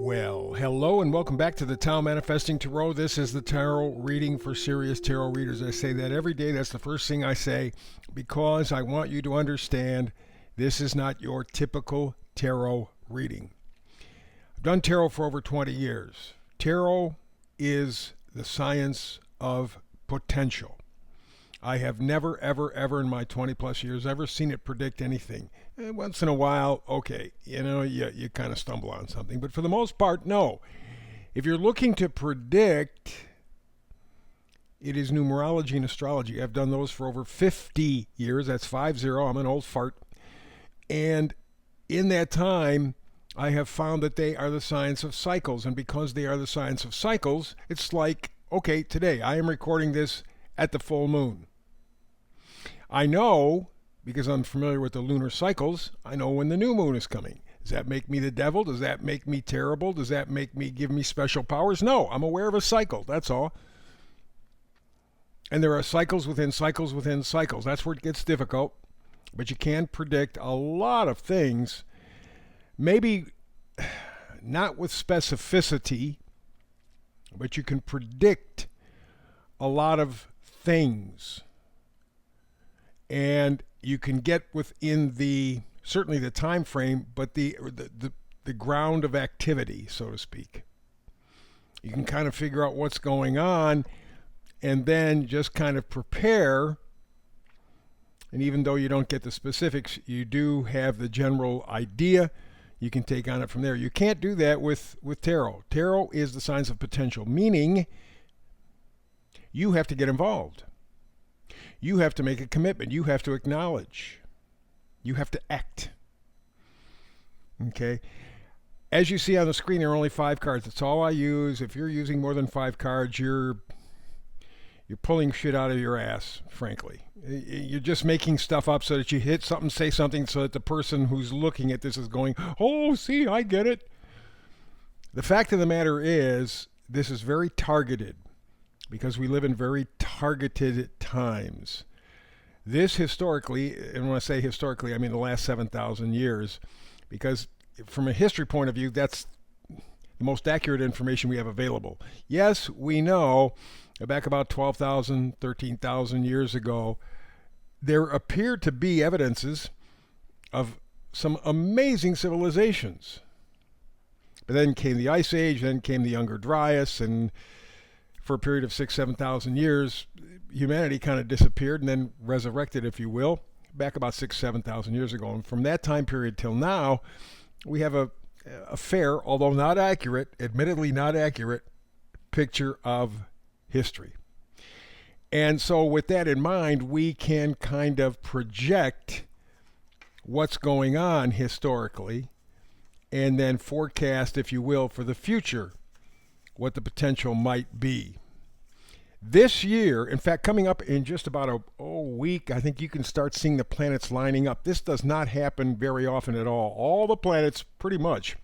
Well, hello and welcome back to the Tao Manifesting Tarot. This is the tarot reading for serious tarot readers. I say that every day. That's the first thing I say because I want you to understand this is not your typical tarot reading. I've done tarot for over 20 years. Tarot is the science of potential. I have never, ever in my 20 plus years ever seen it predict anything. And once in a while, okay, you kind of stumble on something. But for the most part, no. If you're looking to predict, it is numerology and astrology. I've done those for over 50 years. That's 50. I'm an old fart. And in that time, I have found that they are the science of cycles. And because they are the science of cycles, it's like, okay, today I am recording this at the full moon. I know, because I'm familiar with the lunar cycles, I know when the new moon is coming. Does that make me the devil? Does that make me terrible? Does that make me give me special powers? No, I'm aware of a cycle, that's all. And there are cycles within cycles within cycles. That's where it gets difficult. But you can predict a lot of things, maybe not with specificity, but you can predict a lot of things. And you can get within certainly the time frame, but the ground of activity, so to speak. You can kind of figure out what's going on and then just kind of prepare. And even though you don't get the specifics, you do have the general idea. You can take on it from there. You can't do that with tarot. Tarot is the science of potential, meaning you have to get involved. You have to make a commitment. You have to acknowledge. You have to act. Okay? As you see on the screen, there are only 5 cards. That's all I use. If you're using more than 5 cards, you're pulling shit out of your ass, frankly. You're just making stuff up so that you hit something, say something, so that the person who's looking at this is going, oh, see, I get it. The fact of the matter is, this is very targeted, because we live in very targeted times. This historically, and when I say historically, I mean the last 7,000 years, because from a history point of view, that's the most accurate information we have available. Yes, we know back about 12,000, 13,000 years ago, there appeared to be evidences of some amazing civilizations. But then came the Ice Age, then came the Younger Dryas, and for a period of 6,000, 7,000 years, humanity kind of disappeared and then resurrected, if you will, back about 6,000, 7,000 years ago. And from that time period till now, we have a fair, although not accurate, admittedly not accurate, picture of history. And so with that in mind, we can kind of project what's going on historically and then forecast, if you will, for the future what the potential might be. This year, in fact, coming up in just about a week, I think you can start seeing the planets lining up. This does not happen very often at all. All the planets, pretty much,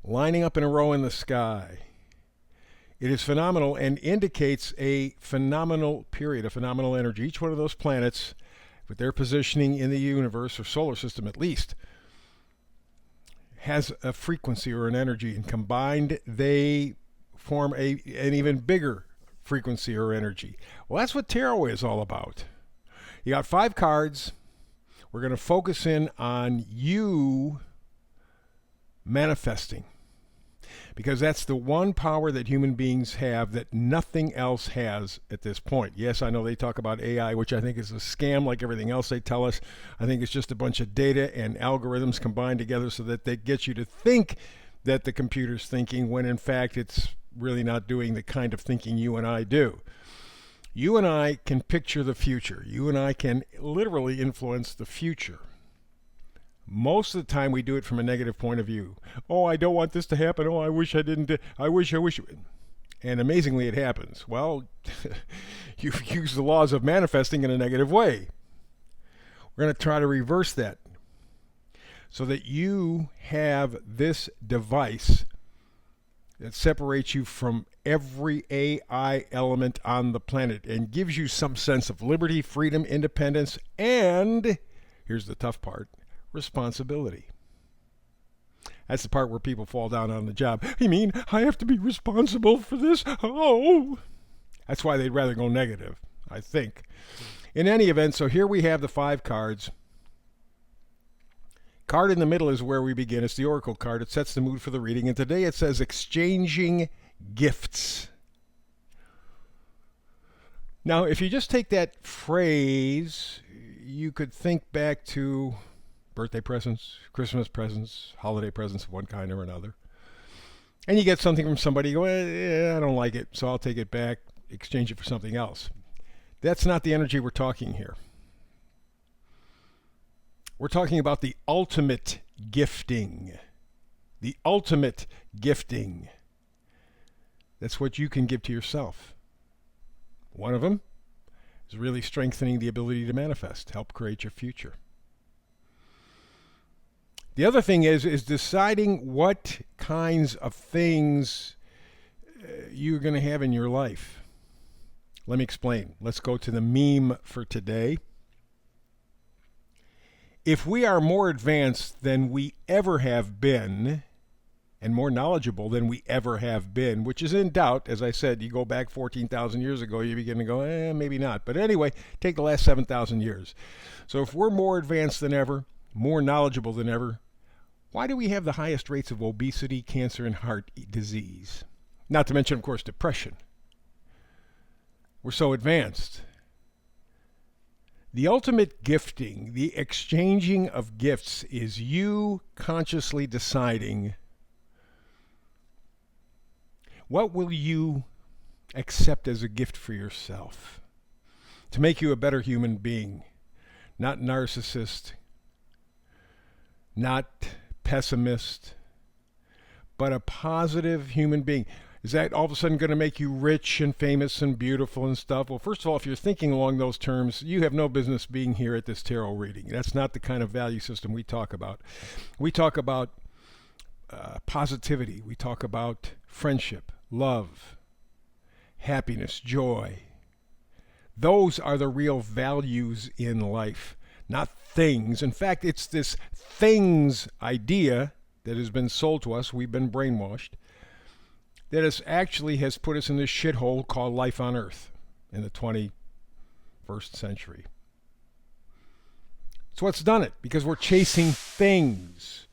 lining up in a row in the sky. It is phenomenal and indicates a phenomenal period, a phenomenal energy. Each one of those planets, with their positioning in the universe, or solar system at least, has a frequency or an energy, and combined they form an even bigger frequency or energy. Well, that's what tarot is all about. You got 5 cards. We're going to focus in on you manifesting, because that's the one power that human beings have that nothing else has at this point. Yes, I know they talk about AI, which I think is a scam like everything else they tell us. I think it's just a bunch of data and algorithms combined together so that they get you to think that the computer's thinking, when in fact it's really not doing the kind of thinking you and I do. You and I can picture the future. You and I can literally influence the future. Most of the time we do it from a negative point of view. Oh, I don't want this to happen. Oh, I wish I didn't. I wish. And amazingly, it happens. Well, you've used the laws of manifesting in a negative way. We're going to try to reverse that so that you have this device that separates you from every AI element on the planet and gives you some sense of liberty, freedom, independence, and, here's the tough part, responsibility. That's the part where people fall down on the job. You mean I have to be responsible for this? Oh. That's why they'd rather go negative, I think. In any event, so here we have the 5 cards. Card in the middle is where we begin. It's the Oracle card. It sets the mood for the reading. And today it says exchanging gifts. Now, if you just take that phrase, you could think back to birthday presents, Christmas presents, holiday presents of one kind or another. And you get something from somebody, you go, I don't like it, so I'll take it back, exchange it for something else. That's not the energy we're talking here. We're talking about the ultimate gifting. The ultimate gifting. That's what you can give to yourself. One of them is really strengthening the ability to manifest, help create your future. The other thing is deciding what kinds of things you're going to have in your life. Let me explain. Let's go to the meme for today. If we are more advanced than we ever have been, and more knowledgeable than we ever have been, which is in doubt, as I said, you go back 14,000 years ago, you begin to go, maybe not. But anyway, take the last 7,000 years. So if we're more advanced than ever, more knowledgeable than ever, why do we have the highest rates of obesity, cancer, and heart disease? Not to mention, of course, depression. We're so advanced. The ultimate gifting, the exchanging of gifts, is you consciously deciding what will you accept as a gift for yourself to make you a better human being, not narcissist, not pessimist, but a positive human being. Is that all of a sudden going to make you rich and famous and beautiful and stuff? Well, first of all, if you're thinking along those terms, you have no business being here at this tarot reading. That's not the kind of value system we talk about. We talk about positivity. We talk about friendship, love, happiness, joy. Those are the real values in life, not things. In fact, it's this things idea that has been sold to us. We've been brainwashed. That is actually has put us in this shithole called life on Earth in the 21st century. It's what's done it, because we're chasing things.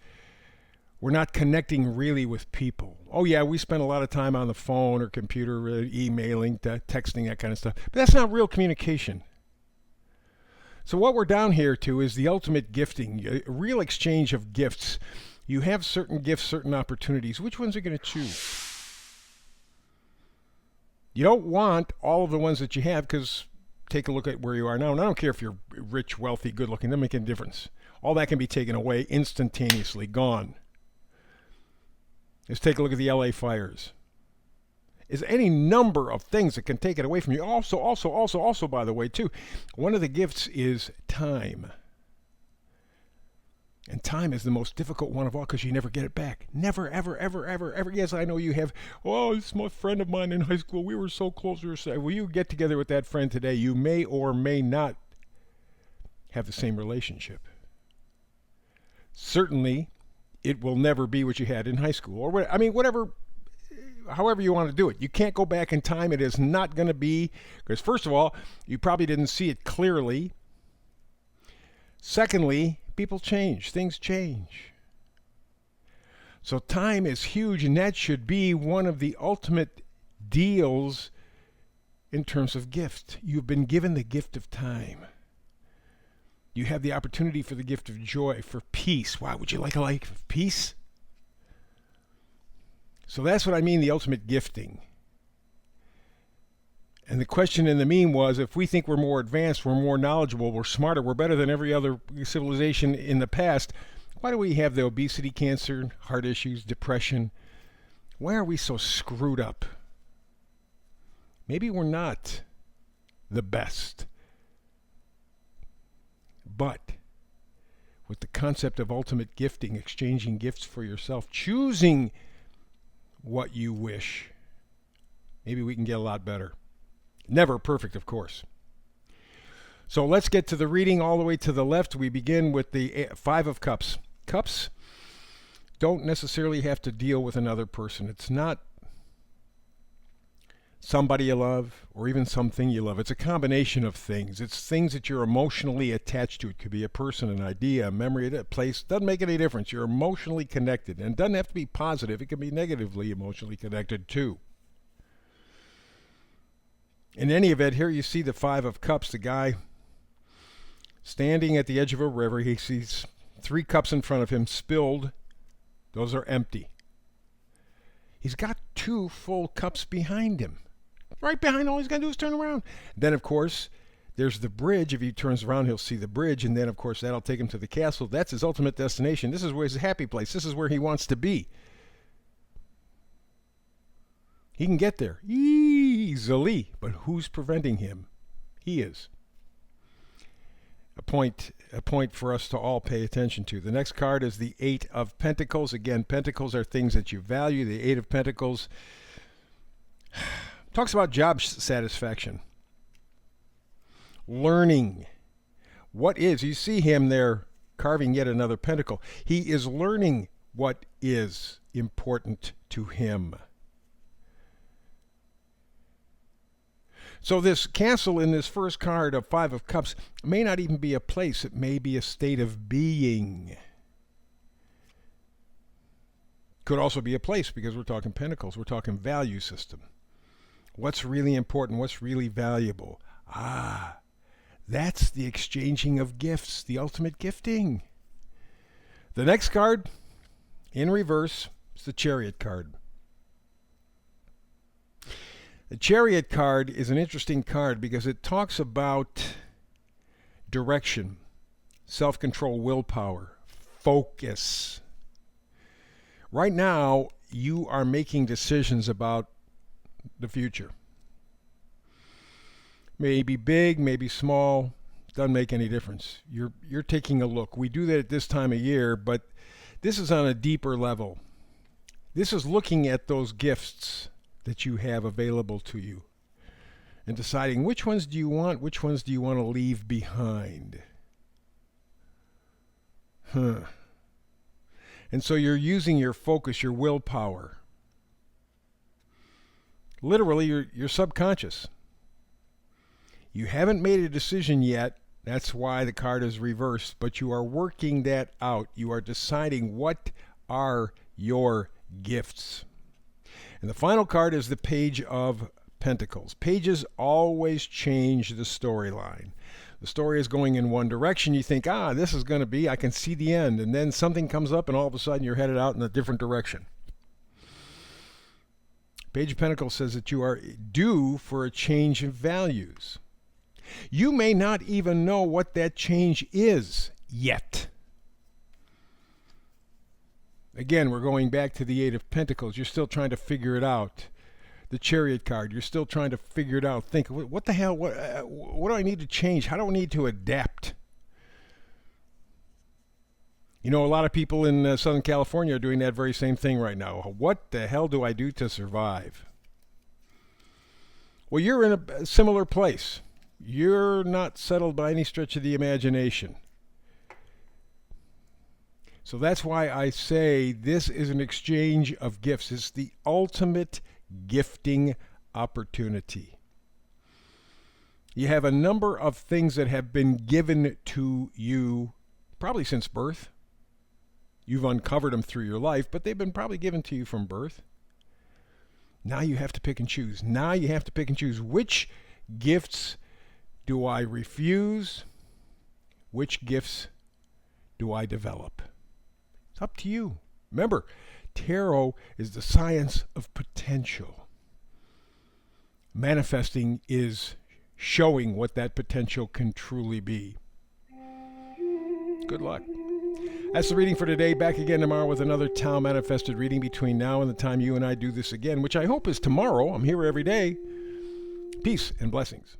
We're not connecting really with people. Oh yeah, we spend a lot of time on the phone or computer, emailing, texting, that kind of stuff. But that's not real communication. So what we're down here to is the ultimate gifting, a real exchange of gifts. You have certain gifts, certain opportunities. Which ones are you going to choose? You don't want all of the ones that you have, because take a look at where you are now. And I don't care if you're rich, wealthy, good looking, doesn't make any difference. All that can be taken away instantaneously, gone. Just take a look at the LA fires. Is any number of things that can take it away from you. Also, by the way, too, one of the gifts is time. And time is the most difficult one of all, because you never get it back. Never, ever, ever, ever, ever. Yes, I know you have, it's my friend of mine in high school. We were so close. Well, you get together with that friend today, you may or may not have the same relationship. Certainly, it will never be what you had in high school. Or whatever, however you want to do it. You can't go back in time. It is not going to be, because first of all, you probably didn't see it clearly. Secondly, people change. Things change. So time is huge, and that should be one of the ultimate deals in terms of gift. You've been given the gift of time. You have the opportunity for the gift of joy, for peace. Wow, would you like a life of peace? So that's what I mean, the ultimate gifting. And the question in the meme was, if we think we're more advanced, we're more knowledgeable, we're smarter, we're better than every other civilization in the past, why do we have the obesity, cancer, heart issues, depression? Why are we so screwed up? Maybe we're not the best. But with the concept of ultimate gifting, exchanging gifts for yourself, choosing what you wish, maybe we can get a lot better. Never perfect, of course. So let's get to the reading all the way to the left. We begin with the 5 of Cups. Cups don't necessarily have to deal with another person. It's not somebody you love or even something you love. It's a combination of things. It's things that you're emotionally attached to. It could be a person, an idea, a memory, a place. Doesn't make any difference. You're emotionally connected. And it doesn't have to be positive. It can be negatively emotionally connected too. In any event, here you see the Five of Cups, the guy standing at the edge of a river. He sees 3 cups in front of him spilled. Those are empty. He's got 2 full cups behind him. Right behind, all he's got to do is turn around. Then, of course, there's the bridge. If he turns around, he'll see the bridge. And then, of course, that'll take him to the castle. That's his ultimate destination. This is where his happy place. This is where he wants to be. He can get there easily. But who's preventing him? He is. A point for us to all pay attention to. The next card is the 8 of Pentacles. Again, Pentacles are things that you value. The 8 of Pentacles talks about job satisfaction. Learning. What is? You see him there carving yet another pentacle. He is learning what is important to him. So this castle in this first card of 5 of Cups may not even be a place. It may be a state of being. Could also be a place because we're talking pentacles. We're talking value system. What's really important? What's really valuable? That's the exchanging of gifts, the ultimate gifting. The next card, in reverse, is the Chariot card. The Chariot card is an interesting card because it talks about direction, self-control, willpower, focus. Right now, you are making decisions about the future. Maybe big, maybe small, doesn't make any difference. You're taking a look. We do that at this time of year, but this is on a deeper level. This is looking at those gifts that you have available to you and deciding which ones do you want, which ones do you want to leave behind. And so you're using your focus, your willpower. Literally, your subconscious. You haven't made a decision yet. That's why the card is reversed, but you are working that out. You are deciding what are your gifts. And the final card is the Page of Pentacles. Pages always change the storyline. The story is going in one direction. You think, this is going to be, I can see the end. And then something comes up and all of a sudden you're headed out in a different direction. Page of Pentacles says that you are due for a change in values. You may not even know what that change is yet. Again, we're going back to the 8 of Pentacles. You're still trying to figure it out. The Chariot card, you're still trying to figure it out. Think, what the hell, what do I need to change? How do I need to adapt? You know, a lot of people in Southern California are doing that very same thing right now. What the hell do I do to survive? Well, you're in a similar place. You're not settled by any stretch of the imagination. So that's why I say this is an exchange of gifts. It's the ultimate gifting opportunity. You have a number of things that have been given to you probably since birth. You've uncovered them through your life, but they've been probably given to you from birth. Now you have to pick and choose. Now you have to pick and choose which gifts do I refuse? Which gifts do I develop? It's up to you. Remember, tarot is the science of potential. Manifesting is showing what that potential can truly be. Good luck. That's the reading for today. Back again tomorrow with another Tao Manifested reading between now and the time you and I do this again, which I hope is tomorrow. I'm here every day. Peace and blessings.